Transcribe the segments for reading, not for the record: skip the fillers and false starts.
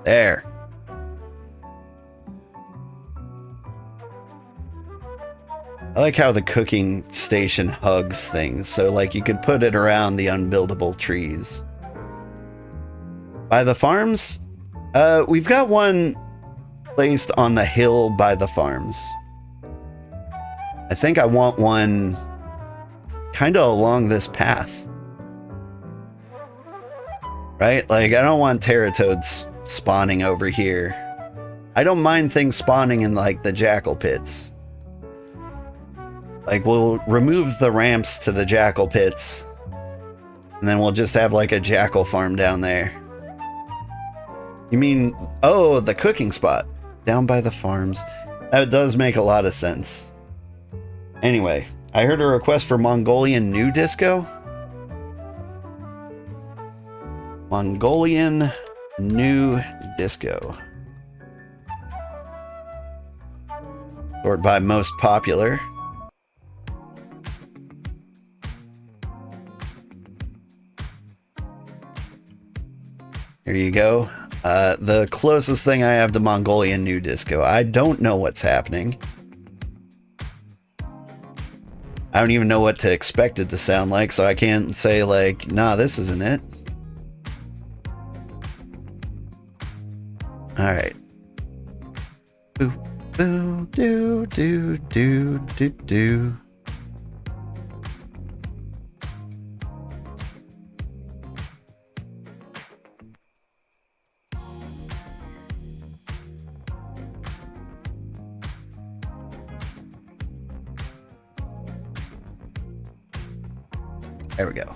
There. I like how the cooking station hugs things, so like you could put it around the unbuildable trees. By the farms? We've got one placed on the hill by the farms. I think I want one kind of along this path. Right? Like, I don't want teratoads spawning over here. I don't mind things spawning in, like, the jackal pits. Like, we'll remove the ramps to the jackal pits, and then we'll just have, like, a jackal farm down there. You mean, oh, the cooking spot down by the farms. That does make a lot of sense. Anyway, I heard a request for Mongolian new disco. Mongolian new disco. Sorted by most popular. Here you go. The closest thing I have to Mongolian new disco. I don't know what's happening. I don't even know what to expect it to sound like, so I can't say like, nah, this isn't it. Alright. Boo, boo, do, do, do, do, do. There we go.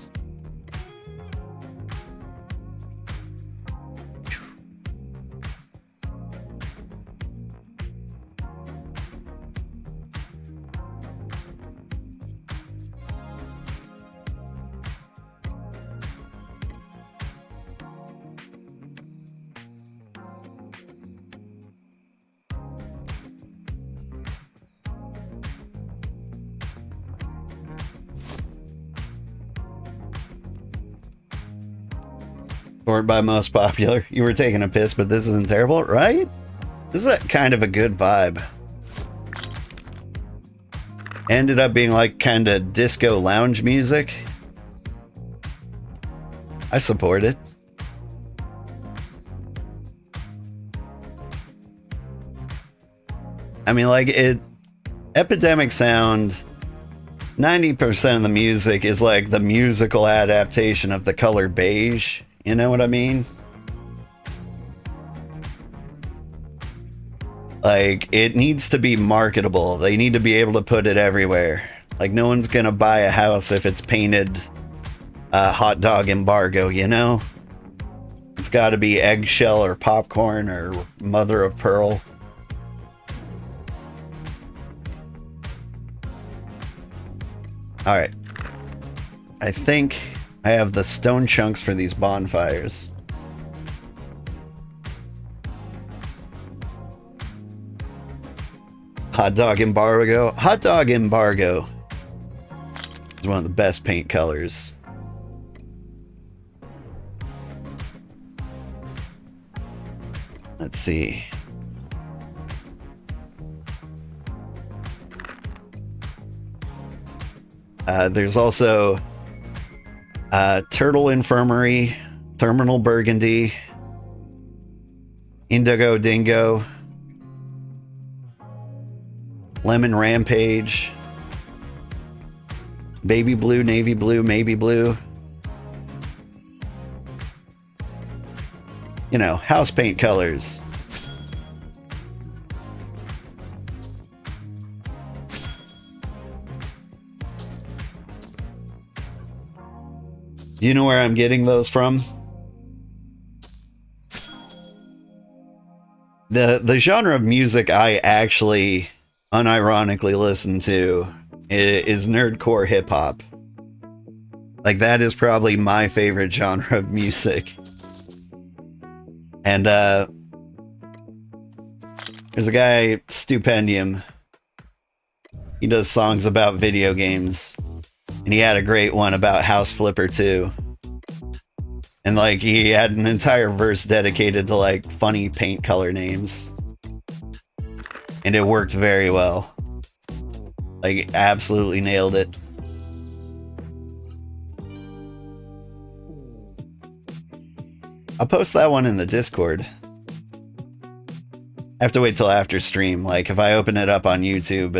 Sorted by most popular. You were taking a piss, but this isn't terrible, right? This is a kind of a good vibe. Ended up being like kind of disco lounge music. I support it. I mean, like, Epidemic Sound, 90% of the music is like the musical adaptation of the color beige. You know what I mean? Like, it needs to be marketable. They need to be able to put it everywhere. Like, no one's gonna buy a house if it's painted hot dog embargo, you know? It's gotta be eggshell or popcorn or mother of pearl. Alright. I think I have the stone chunks for these bonfires. Hot dog embargo. Hot dog embargo is one of the best paint colors. Let's see. There's also Turtle Infirmary, Terminal Burgundy, Indigo Dingo, Lemon Rampage, Baby Blue, Navy Blue, Maybe Blue. You know, house paint colors. Do you know where I'm getting those from? The genre of music I actually unironically listen to is nerdcore hip hop. Like, that is probably my favorite genre of music. And there's a guy, Stupendium. He does songs about video games. And he had a great one about House Flipper 2. And And like he had an entire verse dedicated to like funny paint color names. And it worked very well. Like absolutely nailed it. I'll post that one in the Discord. I have to wait till after stream. Like if I open it up on YouTube,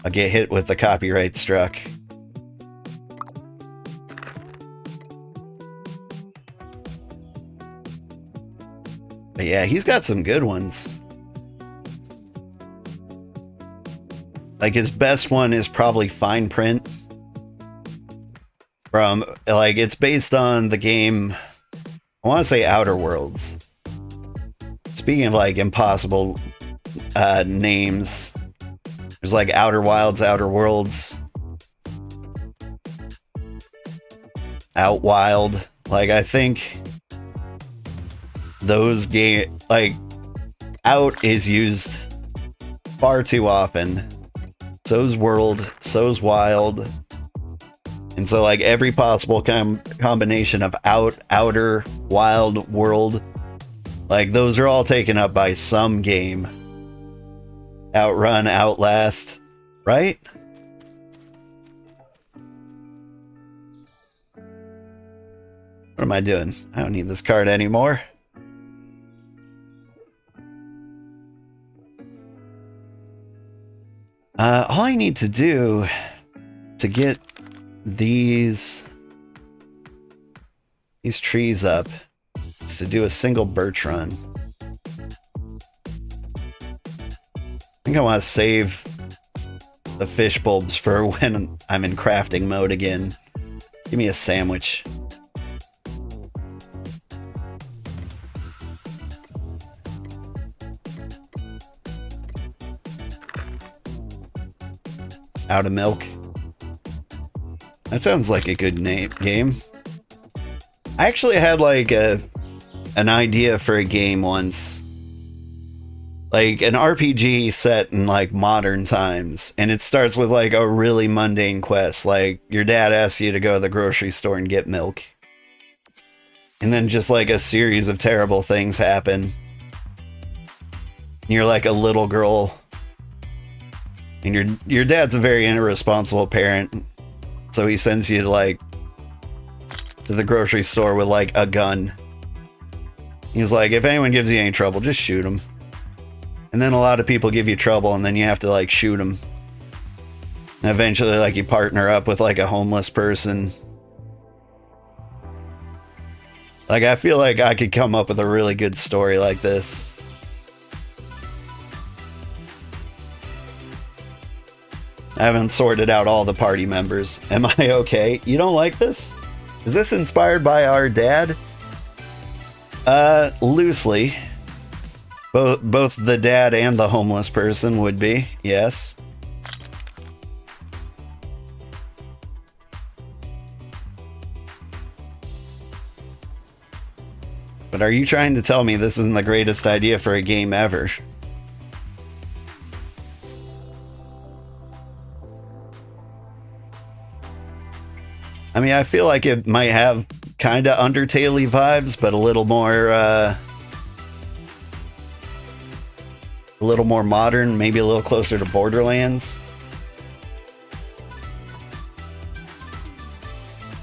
I'll get hit with the copyright struck. But yeah, he's got some good ones. Like his best one is probably Fine Print. From like it's based on the game, I want to say Outer Worlds. Speaking of like impossible names, there's like Outer Wilds, Outer Worlds, Outwild. Like I think those game like out is used far too often. So's world, so's wild. And so like every possible combination of out, outer, wild, world, like those are all taken up by some game. Outrun, Outlast, right? What am I doing? I don't need this card anymore. All I need to do to get these trees up is to do a single birch run. I think I want to save the fish bulbs for when I'm in crafting mode again. Give me a sandwich. Out of milk. That sounds like a good game. I actually had like an idea for a game once. Like an RPG set in like modern times. And it starts with like a really mundane quest. Like your dad asks you to go to the grocery store and get milk. And then just like a series of terrible things happen. You're like a little girl. And your dad's a very irresponsible parent. So he sends you to the grocery store with like a gun. He's like, if anyone gives you any trouble, just shoot them. And then a lot of people give you trouble and then you have to like shoot them. And eventually like you partner up with like a homeless person. Like I feel like I could come up with a really good story like this. I haven't sorted out all the party members. Am I okay? You don't like this? Is this inspired by our dad? Loosely. Both the dad and the homeless person would be, yes. But are you trying to tell me this isn't the greatest idea for a game ever? I mean, I feel like it might have kind of Undertale-y vibes, but a little more modern, maybe a little closer to Borderlands.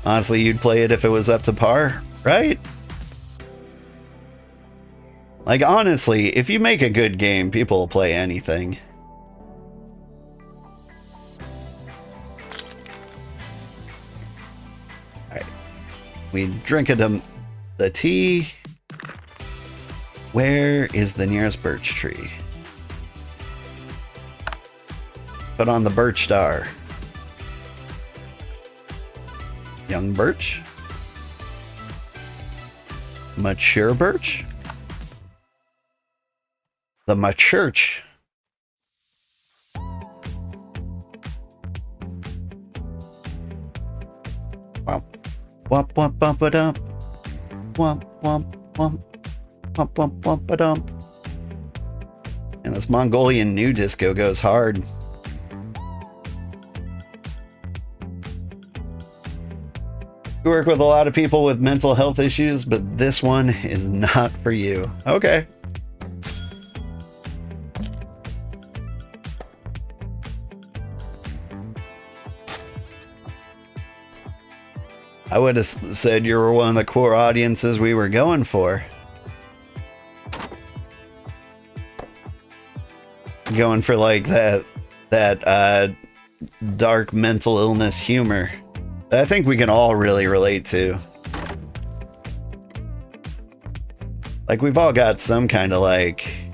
Honestly, you'd play it if it was up to par, right? Like, honestly, if you make a good game, people will play anything. We drink the tea. Where is the nearest birch tree? Put on the birch star. Young birch. Mature birch. The machurch. Wow. Womp womp bump a dump. Womp womp womp. Womp womp womp a dump. And this Mongolian new disco goes hard. You work with a lot of people with mental health issues, but this one is not for you. Okay. I would have said you were one of the core audiences we were going for. Going for like that dark mental illness humor that I think we can all really relate to. Like we've all got some kind of like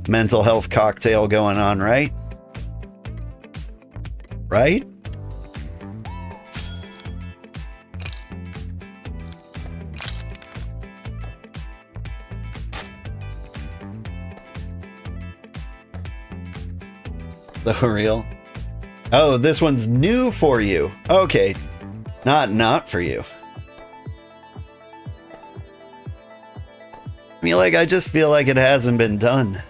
mental health cocktail going on, right? Right? So real. Oh, this one's new for you. Okay. Not for you. I mean, like, I just feel like it hasn't been done.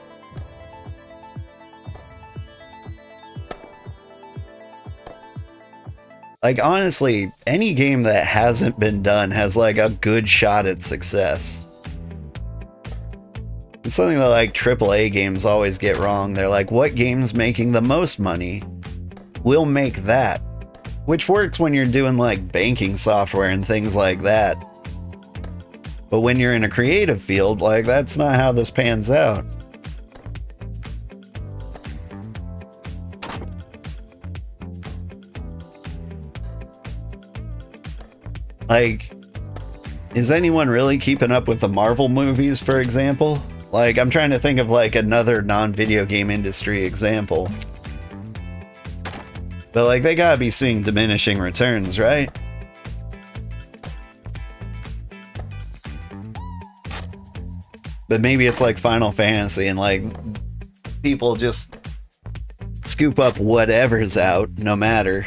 Like, honestly, any game that hasn't been done has, like, a good shot at success. It's something that, like, AAA games always get wrong. They're like, what game's making the most money? We'll make that. Which works when you're doing, like, banking software and things like that. But when you're in a creative field, like, that's not how this pans out. Like, is anyone really keeping up with the Marvel movies, for example? Like, I'm trying to think of, like, another non-video game industry example. But, like, they gotta be seeing diminishing returns, right? But maybe it's like Final Fantasy and, like, people just scoop up whatever's out, no matter.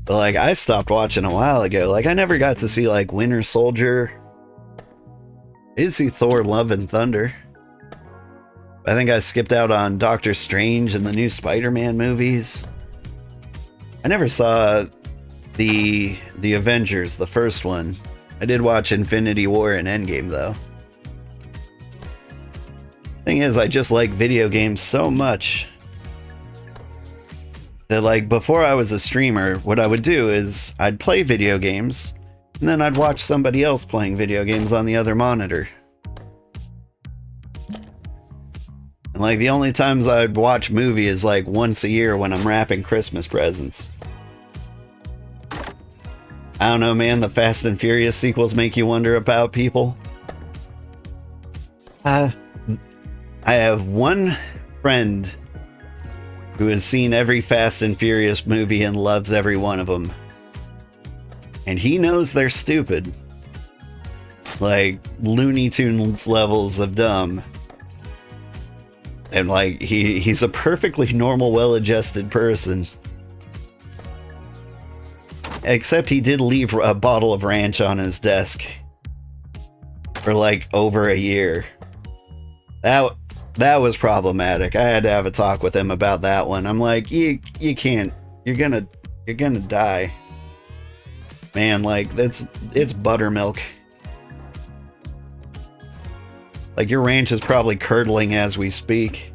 But, like, I stopped watching a while ago. Like, I never got to see, like, Winter Soldier. I did see Thor Love and Thunder. I think I skipped out on Doctor Strange and the new Spider-Man movies. I never saw the Avengers, the first one. I did watch Infinity War and Endgame, though. Thing is, I just like video games so much that, like, before I was a streamer, what I would do is I'd play video games, and then I'd watch somebody else playing video games on the other monitor. And, like, the only times I'd watch movie is, like, once a year when I'm wrapping Christmas presents. I don't know, man, the Fast and Furious sequels make you wonder about people. I have one friend who has seen every Fast and Furious movie and loves every one of them. And he knows they're stupid. Like, Looney Tunes levels of dumb. And, like, he's a perfectly normal, well-adjusted person. Except he did leave a bottle of ranch on his desk for, like, over a year. That was problematic. I had to have a talk with him about that one. I'm like, you can't. You're gonna die. Man, like, it's buttermilk. Like, your ranch is probably curdling as we speak.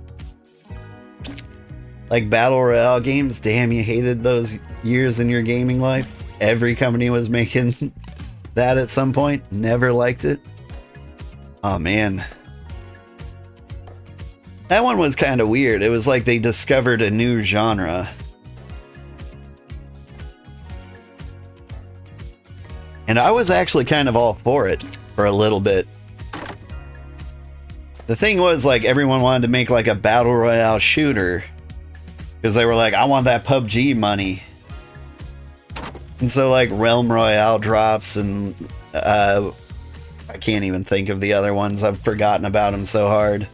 Like, Battle Royale games, damn, you hated those years in your gaming life. Every company was making that at some point. Never liked it. Oh, man. That one was kind of weird. It was like they discovered a new genre. And I was actually kind of all for it for a little bit. The thing was, like, everyone wanted to make, like, a Battle Royale shooter. Because they were like, I want that PUBG money. And so, like, Realm Royale drops, and I can't even think of the other ones. I've forgotten about them so hard.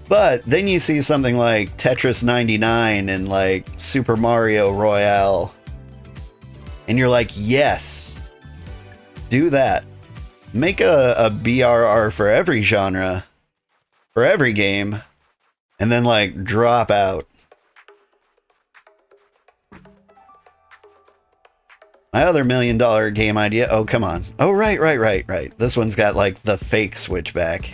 But then you see something like Tetris 99 and, like, Super Mario Royale. And you're like, yes, do that. Make a BRR for every genre, for every game, and then, like, drop out. My other $1 million game idea. Oh, come on. Oh, right. This one's got like the fake switchback.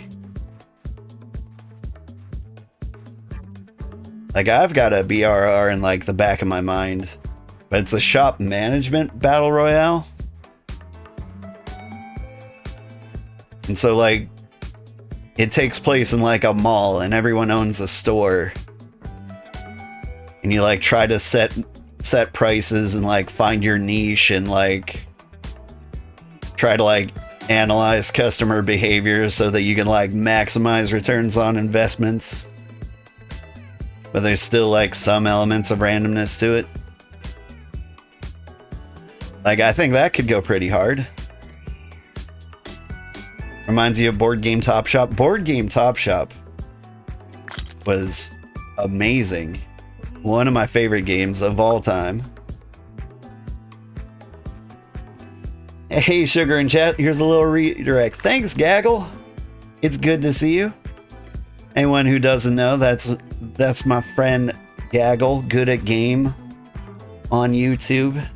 Like I've got a BRR in like the back of my mind, but it's a shop management battle royale. And so like it takes place in like a mall and everyone owns a store. And you like try to set prices and like find your niche and like try to like analyze customer behavior so that you can like maximize returns on investments. But there's still like some elements of randomness to it. Like I think that could go pretty hard. Reminds you of Board Game Top Shop. Board Game Top Shop was amazing. One of my favorite games of all time. Hey, Sugar and Chat, here's a little redirect. Thanks, Gaggle. It's good to see you. Anyone who doesn't know, that's my friend Gaggle, good at game on YouTube.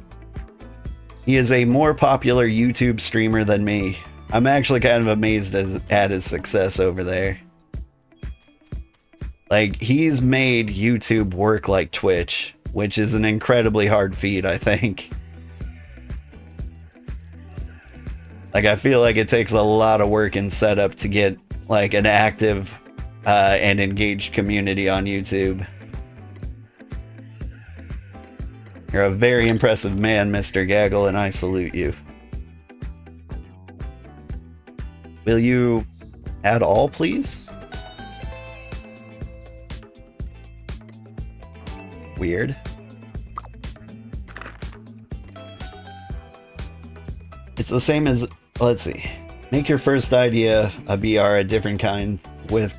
He is a more popular YouTube streamer than me. I'm actually kind of amazed at his success over there. Like, he's made YouTube work like Twitch, which is an incredibly hard feat, I think. Like, I feel like it takes a lot of work and setup to get, like, an active and engaged community on YouTube. You're a very impressive man, Mr. Gaggle, and I salute you. Will you add all, please? Weird. It's the same as, let's see. Make your first idea a BR a different kind with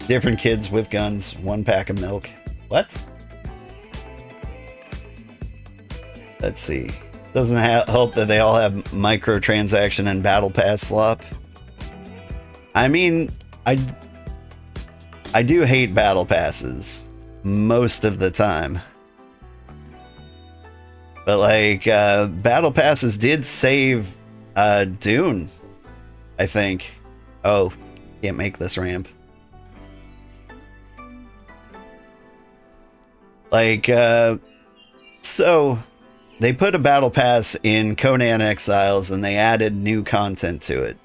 different kids with guns, 1 pack of milk. What? Let's see. Doesn't help that they all have microtransaction and battle pass slop. I mean, I do hate battle passes most of the time. But like, battle passes did save Dune, I think. Oh, can't make this ramp. Like, so they put a battle pass in Conan Exiles and they added new content to it.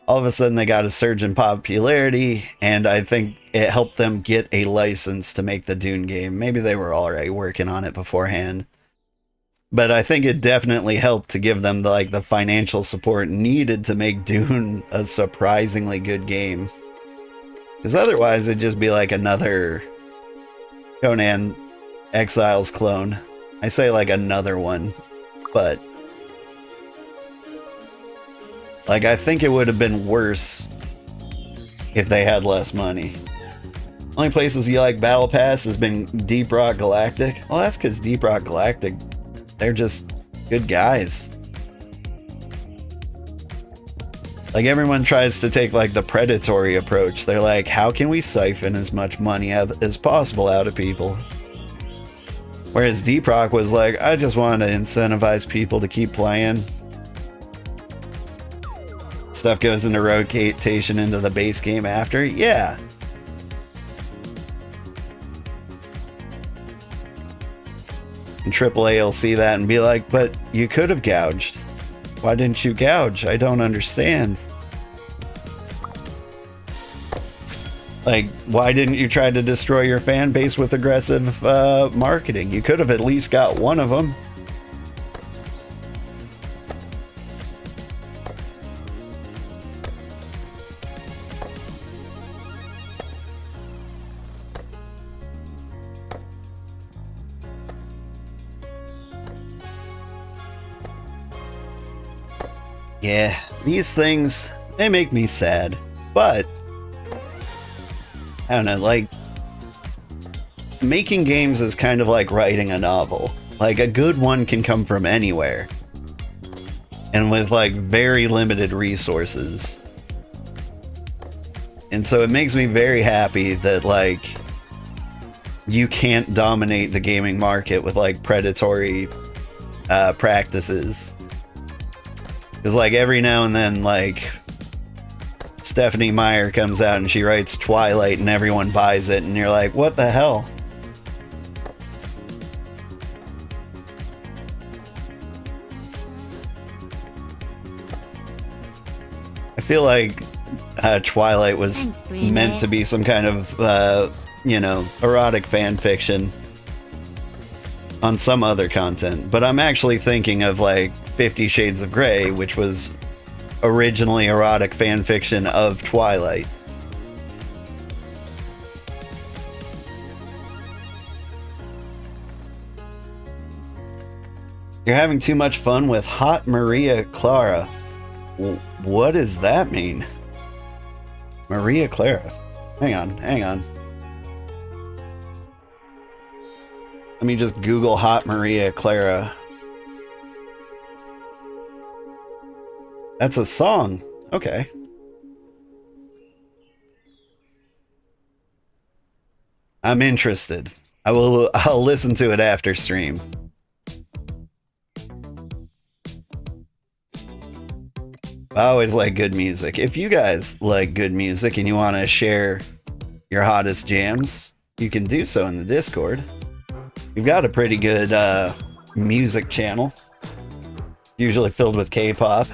All of a sudden they got a surge in popularity, and I think it helped them get a license to make the Dune game. Maybe they were already working on it beforehand. But I think it definitely helped to give them the financial support needed to make Dune a surprisingly good game. Because otherwise it'd just be like another Conan Exiles clone. I say like another one, but like I think it would have been worse if they had less money. Only places you like Battle Pass has been Deep Rock Galactic. Well, that's because Deep Rock Galactic, they're just good guys. Like everyone tries to take like the predatory approach. They're like, how can we siphon as much money as possible out of people? Whereas Deep Rock was like, I just want to incentivize people to keep playing. Stuff goes into rotation into the base game after. Yeah. And AAA will see that and be like, but you could have gouged. Why didn't you gouge? I don't understand. Like, why didn't you try to destroy your fan base with aggressive marketing? You could have at least got one of them. Yeah, these things, they make me sad, but I don't know, like, making games is kind of like writing a novel. Like, a good one can come from anywhere, and with like very limited resources. And so it makes me very happy that like you can't dominate the gaming market with like predatory practices. Because like every now and then, like Stephanie Meyer comes out and she writes Twilight and everyone buys it and you're like, what the hell? I feel like Twilight was meant to be some kind of, you know, erotic fan fiction on some other content. But I'm actually thinking of like 50 Shades of Grey, which was originally erotic fan fiction of Twilight. You're having too much fun with Hot Maria Clara. What does that mean? Maria Clara. Hang on. Let me just Google Hot Maria Clara. That's a song. Okay. I'm interested. I'll listen to it after stream. I always like good music. If you guys like good music and you want to share your hottest jams, you can do so in the Discord. We've got a pretty good music channel, usually filled with K-pop.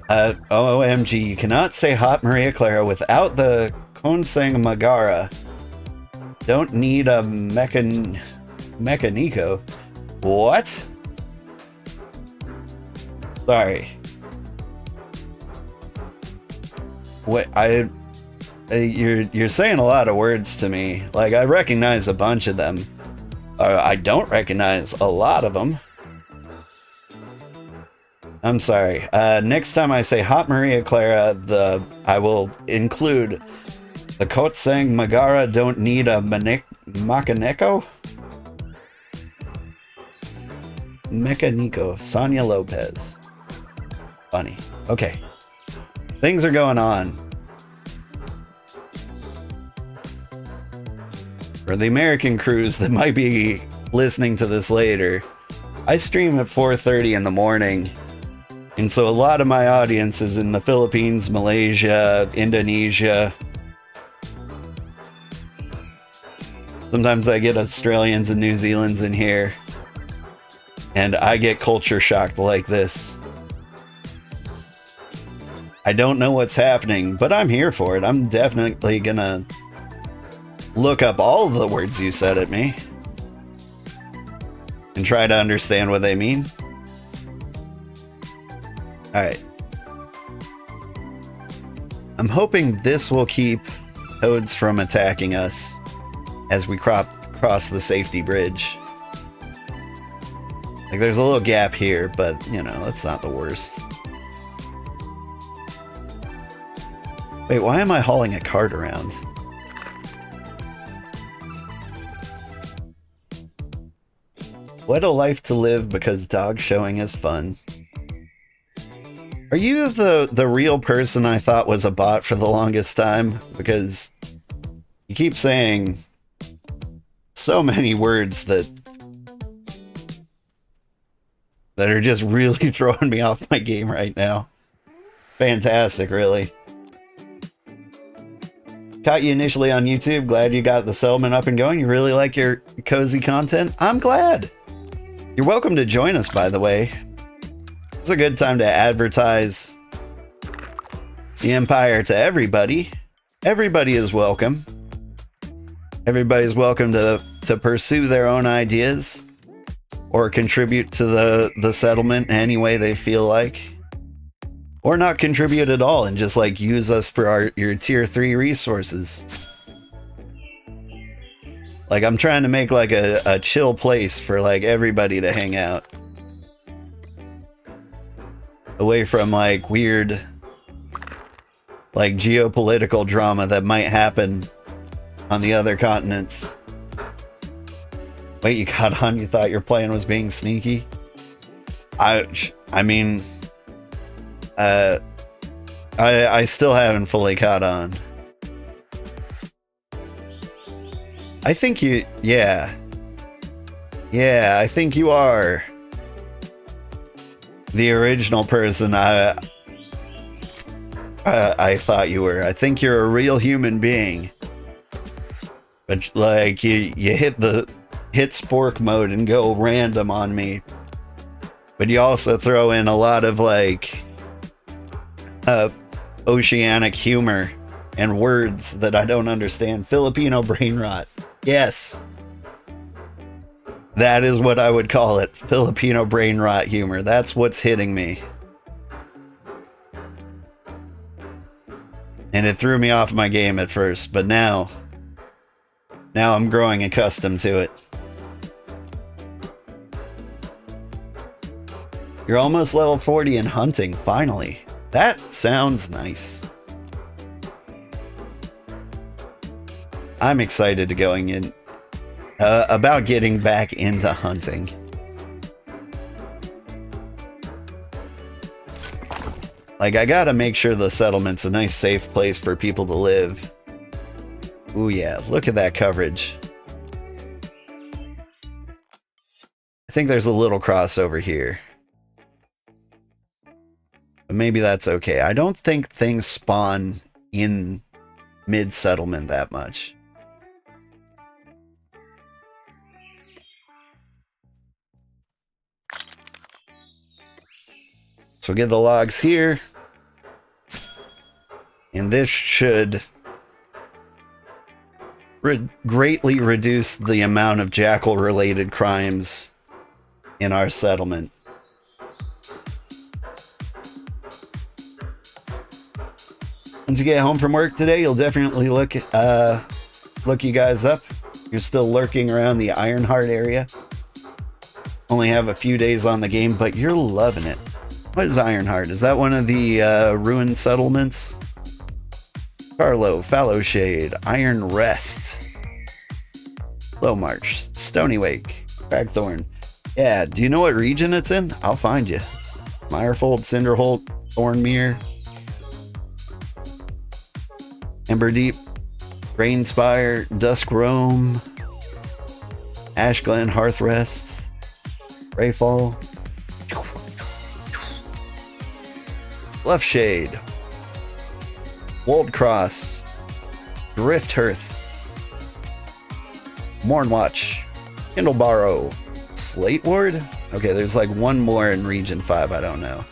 OMG, you cannot say Hot Maria Clara without the Konsang Magara. Don't need a mechanico. What? Sorry. Wait, you're saying a lot of words to me. Like, I recognize a bunch of them. I don't recognize a lot of them. I'm sorry. Next time I say Hot Maria Clara, I will include the Kotsang Magara don't need a Makaneko? Mechanico, Sonia Lopez. Funny. Okay. Things are going on. For the American crews that might be listening to this later, I stream at 4:30 in the morning. And so a lot of my audience is in the Philippines, Malaysia, Indonesia. Sometimes I get Australians and New Zealanders in here. And I get culture shocked like this. I don't know what's happening, but I'm here for it. I'm definitely gonna look up all of the words you said at me and try to understand what they mean. Alright. I'm hoping this will keep toads from attacking us as we cross the safety bridge. Like, there's a little gap here, but, you know, that's not the worst. Wait, why am I hauling a cart around? What a life to live because dog showing is fun. Are you the real person I thought was a bot for the longest time? Because you keep saying so many words that are just really throwing me off my game right now. Fantastic, really. Caught you initially on YouTube. Glad you got the settlement up and going. You really like your cozy content? I'm glad. You're welcome to join us, by the way. It's a good time to advertise the Empire to everybody. Everybody is welcome. Everybody's welcome to pursue their own ideas or contribute to the settlement any way they feel like. Or not contribute at all and just like use us for your tier 3 resources. Like, I'm trying to make like a chill place for like everybody to hang out. Away from like weird like geopolitical drama that might happen on the other continents. Wait, you got on? You thought your plan was being sneaky? I mean, I still haven't fully caught on. I think you, yeah. Yeah, I think you are the original person I thought you were. I think you're a real human being. But like you hit spork mode and go random on me. But you also throw in a lot of like oceanic humor and words that I don't understand. Filipino brain rot. Yes. That is what I would call it. Filipino brain rot humor. That's what's hitting me. And it threw me off my game at first, but now I'm growing accustomed to it. You're almost level 40 in hunting, finally. That sounds nice. I'm excited to going in about getting back into hunting. Like, I gotta make sure the settlement's a nice, safe place for people to live. Ooh, yeah, look at that coverage. I think there's a little crossover here. But maybe that's okay. I don't think things spawn in mid-settlement that much. So we'll get the logs here. And this should greatly reduce the amount of jackal-related crimes in our settlement. Once you get home from work today, you'll definitely look you guys up. You're still lurking around the Ironheart area. Only have a few days on the game, but you're loving it. What is Ironheart? Is that one of the ruined settlements? Carlo, Fallowshade, Iron Rest, Low March, Stony Wake, Cragthorn. Yeah, do you know what region it's in? I'll find you. Mirefold, Cinderholt, Thornmere, Emberdeep, Rainspire, Dusk Roam, Ashglen, Hearthrest, Rayfall, Bluffshade, Woldcross, Drifthearth, Mornwatch, Kindlebarrow, Slate Ward? Okay, there's like one more in Region 5, I don't know.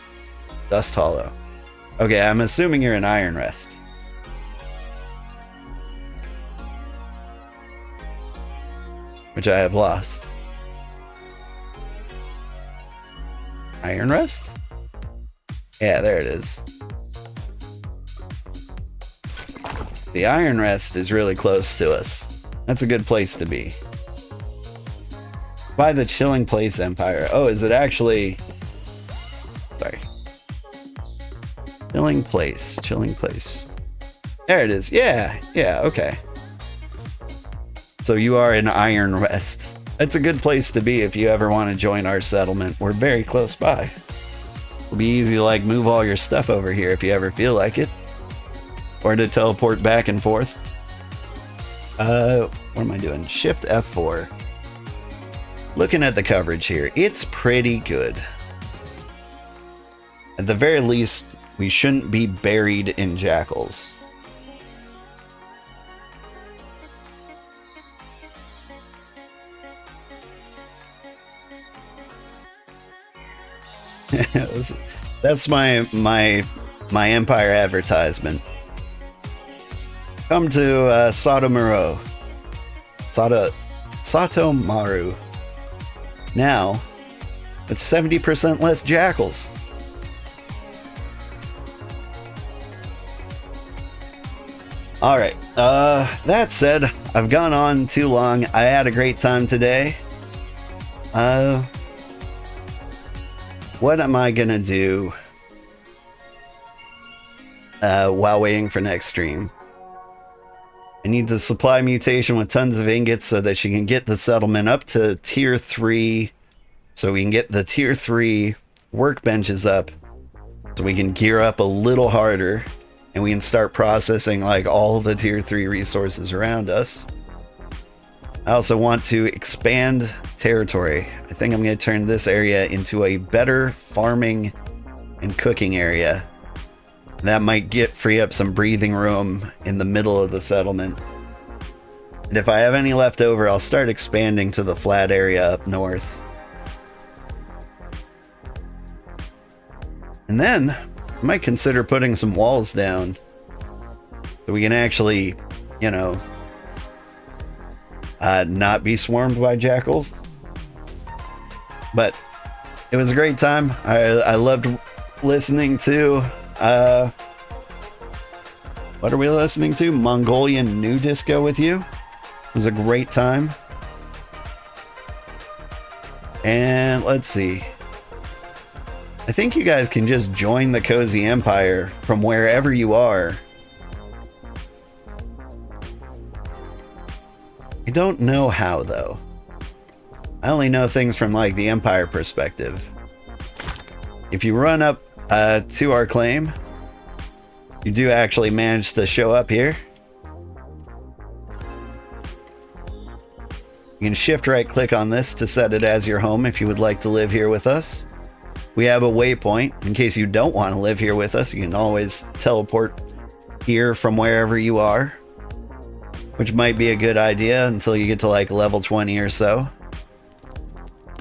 Dust Hollow. Okay, I'm assuming you're in Iron Rest. Which I have lost. Iron Rest? Yeah, there it is. The Iron Rest is really close to us. That's a good place to be. By the Chilling Place Empire. Oh, is it actually... Sorry. Chilling Place. There it is. Yeah, okay. So you are in Iron Rest. That's a good place to be if you ever want to join our settlement. We're very close by. It'll be easy to like move all your stuff over here if you ever feel like it. Or to teleport back and forth. What am I doing? Shift F4. Looking at the coverage here, it's pretty good. At the very least, we shouldn't be buried in jackals. That's my Empire advertisement. Come to Satomaru. Satomaru. Now, with 70% less jackals. Alright, that said, I've gone on too long. I had a great time today. What am I gonna do while waiting for next stream? I need to supply mutation with tons of ingots so that she can get the settlement up to tier 3. So we can get the tier 3 workbenches up. So we can gear up a little harder. And we can start processing like all the tier 3 resources around us. I also want to expand territory. I think I'm going to turn this area into a better farming and cooking area. That might free up some breathing room in the middle of the settlement. And if I have any left over, I'll start expanding to the flat area up north. And then I might consider putting some walls down so we can actually, you know, not be swarmed by jackals. But it was a great time. I loved listening to, what are we listening to? Mongolian New Disco with you. It was a great time. And let's see. I think you guys can just join the Cozy Empire from wherever you are. I don't know how, though. I only know things from, like, the Empire perspective. If you run up to our claim, you do actually manage to show up here. You can shift right click on this to set it as your home if you would like to live here with us. We have a waypoint. In case you don't want to live here with us, you can always teleport here from wherever you are, which might be a good idea until you get to like level 20 or so.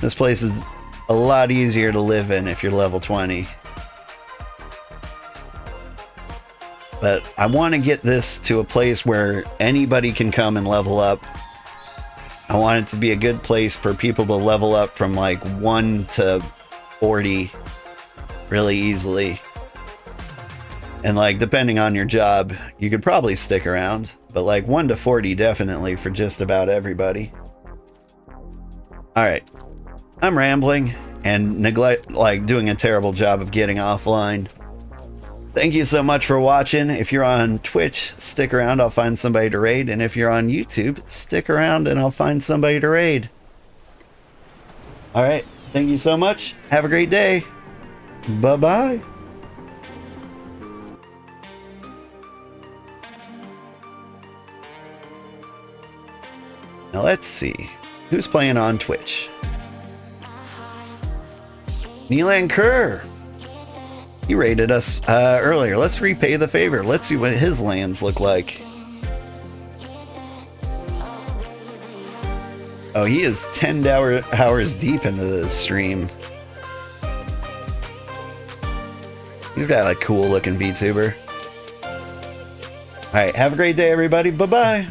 This place is a lot easier to live in if you're level 20. But I want to get this to a place where anybody can come and level up. I want it to be a good place for people to level up from like 1 to 40 really easily. And like, depending on your job, you could probably stick around, but like 1 to 40 definitely for just about everybody. All right, I'm rambling and doing a terrible job of getting offline. Thank you so much for watching. If you're on Twitch, stick around, I'll find somebody to raid. And if you're on YouTube, stick around and I'll find somebody to raid. All right, thank you so much. Have a great day. Bye-bye. Now let's see. Who's playing on Twitch? Neelan Kerr. He raided us earlier. Let's repay the favor. Let's see what his lands look like. Oh, he is 10 hours deep into the stream. He's got a cool looking VTuber. All right, have a great day, everybody. Bye-bye.